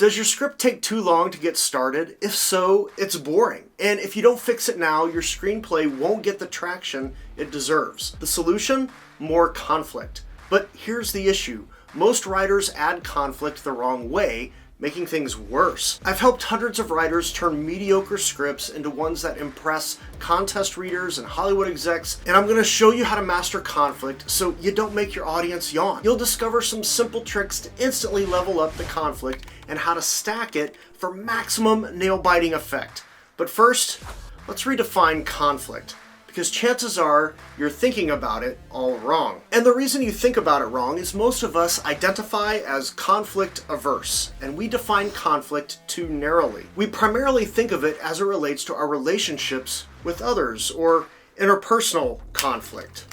Does your script take too long to get started? If so, it's boring. And if you don't fix it now, your screenplay won't get the traction it deserves. The solution? More conflict. But here's the issue. Most writers add conflict the wrong way, making things worse. I've helped hundreds of writers turn mediocre scripts into ones that impress contest readers and Hollywood execs, and I'm going to show you how to master conflict so you don't make your audience yawn. You'll discover some simple tricks to instantly level up the conflict and how to stack it for maximum nail-biting effect. But first, let's redefine conflict, because chances are you're thinking about it all wrong. And the reason you think about it wrong is most of us identify as conflict averse, and we define conflict too narrowly. We primarily think of it as it relates to our relationships with others, or interpersonal conflict.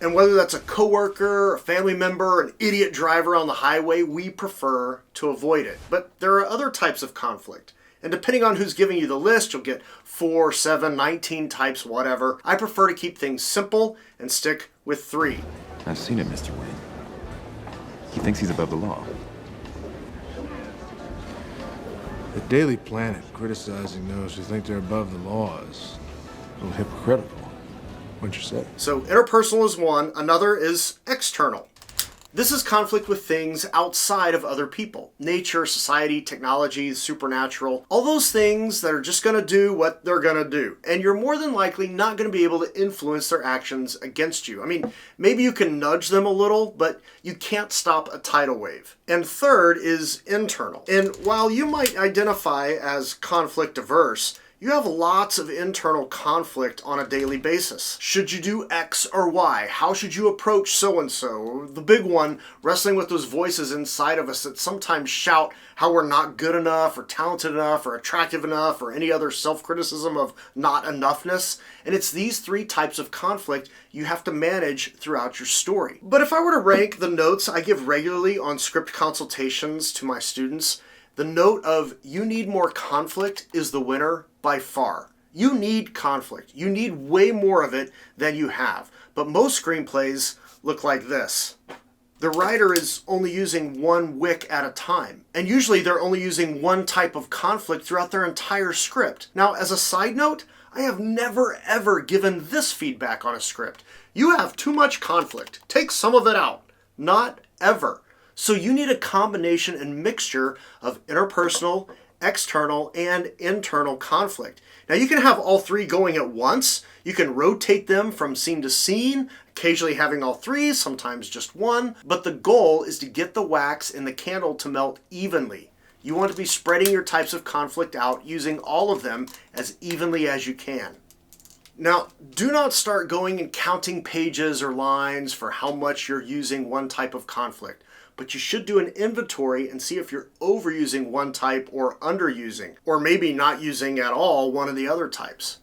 And whether that's a coworker, a family member, an idiot driver on the highway, we prefer to avoid it. But there are other types of conflict. And depending on who's giving you the list, you'll get 4, 7, 19 types, whatever. I prefer to keep things simple and stick with 3. I've seen it, Mr. Wayne. He thinks he's above the law. The Daily Planet criticizing those who think they're above the law is a little hypocritical. What'd you say? So interpersonal is one, another is external. This is conflict with things outside of other people. Nature, society, technology, supernatural. All those things that are just going to do what they're going to do. And you're more than likely not going to be able to influence their actions against you. I mean, maybe you can nudge them a little, but you can't stop a tidal wave. And third is internal. And while you might identify as conflict averse, you have lots of internal conflict on a daily basis. Should you do X or Y? How should you approach so-and-so? The big one, wrestling with those voices inside of us that sometimes shout how we're not good enough or talented enough or attractive enough or any other self-criticism of not enoughness. And it's these 3 types of conflict you have to manage throughout your story. But if I were to rank the notes I give regularly on script consultations to my students, the note of "you need more conflict" is the winner by far. You need conflict. You need way more of it than you have. But most screenplays look like this. The writer is only using one wick at a time. And usually they're only using one type of conflict throughout their entire script. Now, as a side note, I have never ever given this feedback on a script. You have too much conflict. Take some of it out. Not ever. So you need a combination and mixture of interpersonal, external, and internal conflict. Now you can have all 3 going at once. You can rotate them from scene to scene, occasionally having all 3, sometimes just 1. But the goal is to get the wax in the candle to melt evenly. You want to be spreading your types of conflict out, using all of them as evenly as you can. Now, do not start going and counting pages or lines for how much you're using one type of conflict. But you should do an inventory and see if you're overusing one type or underusing, or maybe not using at all one of the other types.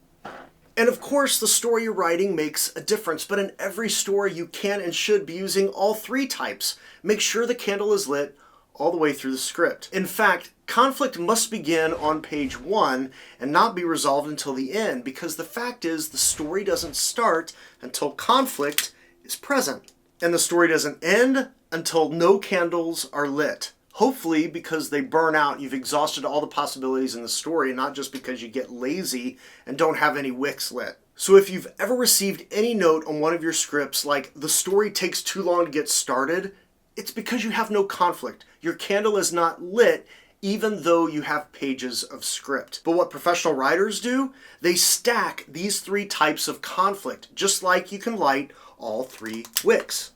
And of course, the story you're writing makes a difference, but in every story you can and should be using all 3 types. Make sure the candle is lit all the way through the script. In fact, conflict must begin on page 1 and not be resolved until the end, because the fact is the story doesn't start until conflict is present. And the story doesn't end until no candles are lit. Hopefully because they burn out, you've exhausted all the possibilities in the story, and not just because you get lazy and don't have any wicks lit. So if you've ever received any note on one of your scripts like the story takes too long to get started, it's because you have no conflict. Your candle is not lit even though you have pages of script. But what professional writers do, they stack these 3 types of conflict, just like you can light all 3 wicks.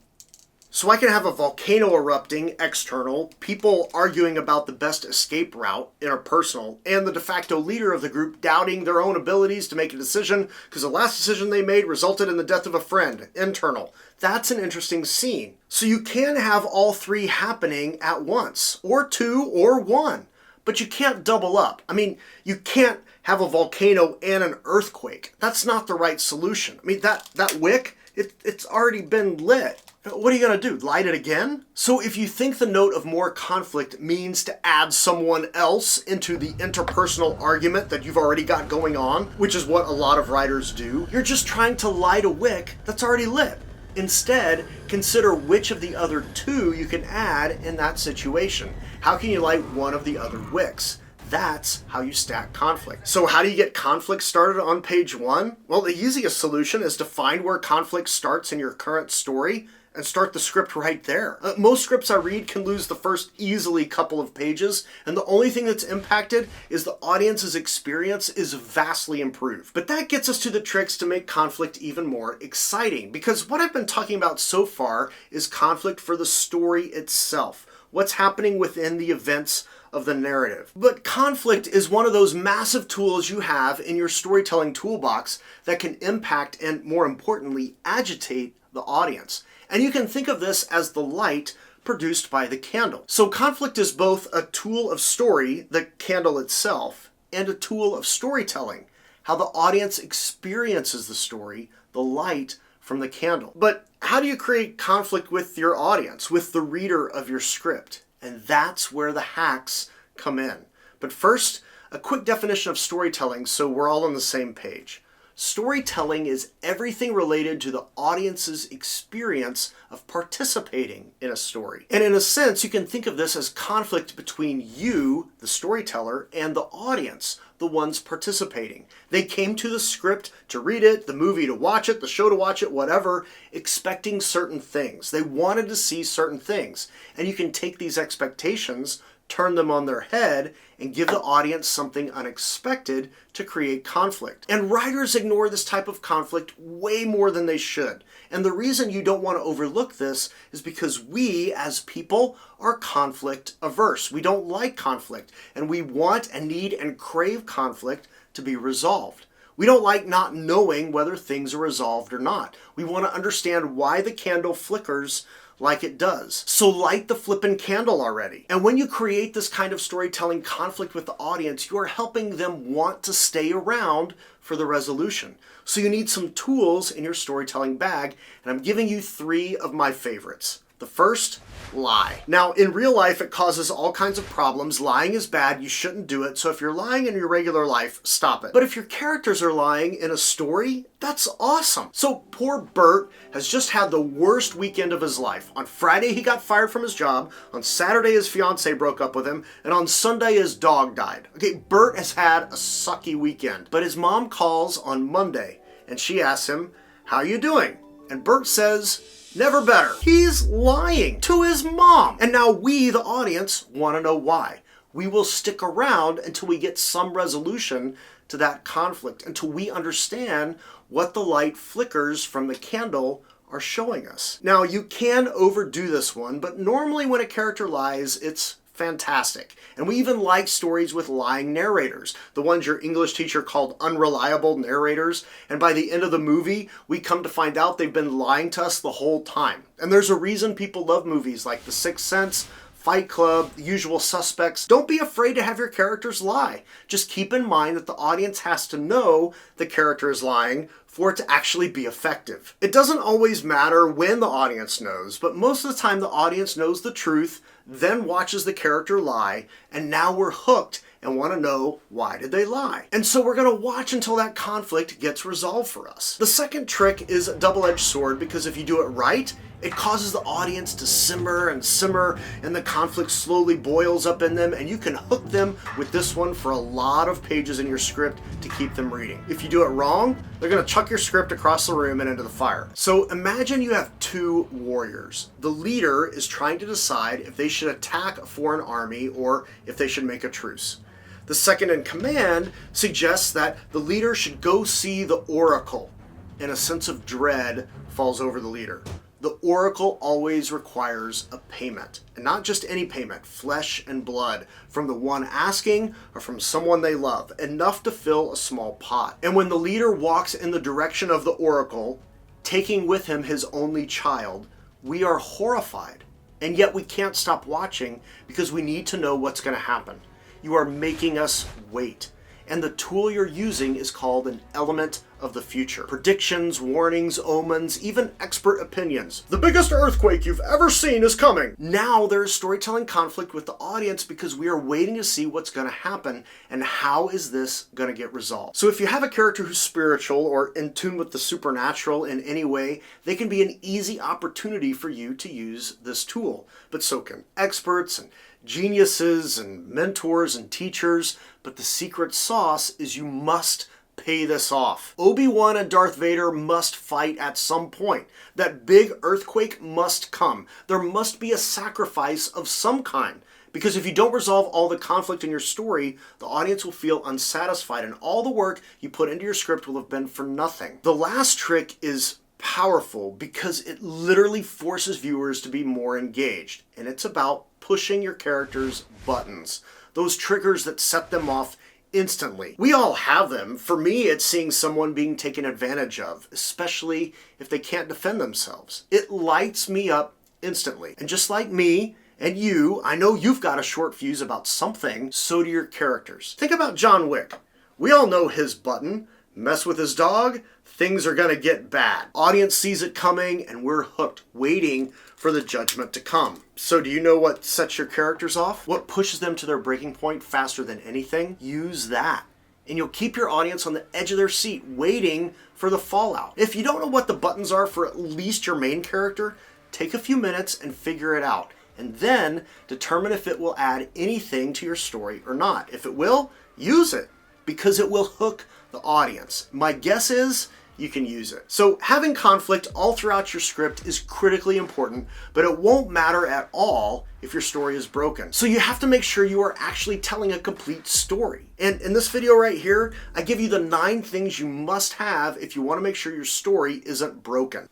So I can have a volcano erupting, external, people arguing about the best escape route, interpersonal, and the de facto leader of the group doubting their own abilities to make a decision because the last decision they made resulted in the death of a friend, internal. That's an interesting scene. So you can have all 3 happening at once, or 2, or 1, but you can't double up. I mean, you can't have a volcano and an earthquake. That's not the right solution. I mean, that wick, it's already been lit. What are you going to do, light it again? So if you think the note of more conflict means to add someone else into the interpersonal argument that you've already got going on, which is what a lot of writers do, you're just trying to light a wick that's already lit. Instead, consider which of the other two you can add in that situation. How can you light one of the other wicks? That's how you stack conflict. So how do you get conflict started on page 1? Well, the easiest solution is to find where conflict starts in your current story and start the script right there. Most scripts I read can lose the first easily couple of pages, and the only thing that's impacted is the audience's experience is vastly improved. But that gets us to the tricks to make conflict even more exciting, because what I've been talking about so far is conflict for the story itself, what's happening within the events of the narrative. But conflict is one of those massive tools you have in your storytelling toolbox that can impact and, more importantly, agitate the audience. And you can think of this as the light produced by the candle. So conflict is both a tool of story, the candle itself, and a tool of storytelling, how the audience experiences the story, the light from the candle. But how do you create conflict with your audience, with the reader of your script? And that's where the hacks come in. But first, a quick definition of storytelling so we're all on the same page. Storytelling is everything related to the audience's experience of participating in a story. And in a sense, you can think of this as conflict between you, the storyteller, and the audience, the ones participating. They came to the script to read it, the movie to watch it, the show to watch it, whatever, expecting certain things. They wanted to see certain things. And you can take these expectations, turn them on their head, and give the audience something unexpected to create conflict. And writers ignore this type of conflict way more than they should. And the reason you don't want to overlook this is because we, as people, are conflict averse. We don't like conflict, and we want and need and crave conflict to be resolved. We don't like not knowing whether things are resolved or not. We want to understand why the candle flickers like it does. So light the flippin' candle already. And when you create this kind of storytelling conflict with the audience, you are helping them want to stay around for the resolution. So you need some tools in your storytelling bag, and I'm giving you 3 of my favorites. The first, lie. Now, in real life, it causes all kinds of problems. Lying is bad. You shouldn't do it. So if you're lying in your regular life, stop it. But if your characters are lying in a story, that's awesome. So poor Bert has just had the worst weekend of his life. On Friday, he got fired from his job. On Saturday, his fiance broke up with him. And on Sunday, his dog died. Okay, Bert has had a sucky weekend. But his mom calls on Monday, and she asks him, "How you doing?" And Bert says, "Never better." He's lying to his mom. And now we, the audience, want to know why. We will stick around until we get some resolution to that conflict, until we understand what the light flickers from the candle are showing us. Now, you can overdo this one, but normally when a character lies, it's fantastic. And we even like stories with lying narrators, the ones your English teacher called unreliable narrators. And by the end of the movie, we come to find out they've been lying to us the whole time. And there's a reason people love movies like The Sixth Sense, Fight Club, The Usual Suspects. Don't be afraid to have your characters lie. Just keep in mind that the audience has to know the character is lying for it to actually be effective. It doesn't always matter when the audience knows, but most of the time the audience knows the truth, then watches the character lie, and now we're hooked and want to know, why did they lie? And so we're going to watch until that conflict gets resolved for us. The second trick is a double-edged sword, because if you do it right, it causes the audience to simmer, and the conflict slowly boils up in them, and you can hook them with this one for a lot of pages in your script to keep them reading. If you do it wrong, they're going to chuck your script across the room and into the fire. So imagine you have 2 warriors. The leader is trying to decide if they should attack a foreign army or if they should make a truce. The second in command suggests that the leader should go see the oracle, and a sense of dread falls over the leader. The oracle always requires a payment, and not just any payment, flesh and blood, from the one asking or from someone they love, enough to fill a small pot. And when the leader walks in the direction of the oracle, taking with him his only child, we are horrified. And yet we can't stop watching because we need to know what's going to happen. You are making us wait. and the tool you're using is called an element of the future. Predictions, warnings, omens, even expert opinions. The biggest earthquake you've ever seen is coming. Now there is storytelling conflict with the audience because we are waiting to see what's going to happen and how is this going to get resolved. So if you have a character who's spiritual or in tune with the supernatural in any way, they can be an easy opportunity for you to use this tool. But so can experts and geniuses and mentors and teachers. But the secret sauce is you must pay this off. Obi-Wan and Darth Vader must fight at some point. That big earthquake must come. There must be a sacrifice of some kind. Because if you don't resolve all the conflict in your story, the audience will feel unsatisfied and all the work you put into your script will have been for nothing. The last trick is powerful because it literally forces viewers to be more engaged. And it's about pushing your characters' buttons. Those triggers that set them off instantly. We all have them. For me, it's seeing someone being taken advantage of, especially if they can't defend themselves. It lights me up instantly. And just like me and you, I know you've got a short fuse about something, so do your characters. Think about John Wick. We all know his button. Mess with his dog, things are gonna get bad. Audience sees it coming and we're hooked, waiting for the judgment to come. So do you know what sets your characters off? What pushes them to their breaking point faster than anything? Use that. And you'll keep your audience on the edge of their seat, waiting for the fallout. If you don't know what the buttons are for at least your main character, take a few minutes and figure it out. And then determine if it will add anything to your story or not. If it will, use it, because it will hook the audience. My guess is you can use it. So having conflict all throughout your script is critically important, but it won't matter at all if your story is broken. So you have to make sure you are actually telling a complete story. And in this video right here, I give you the 9 things you must have if you want to make sure your story isn't broken.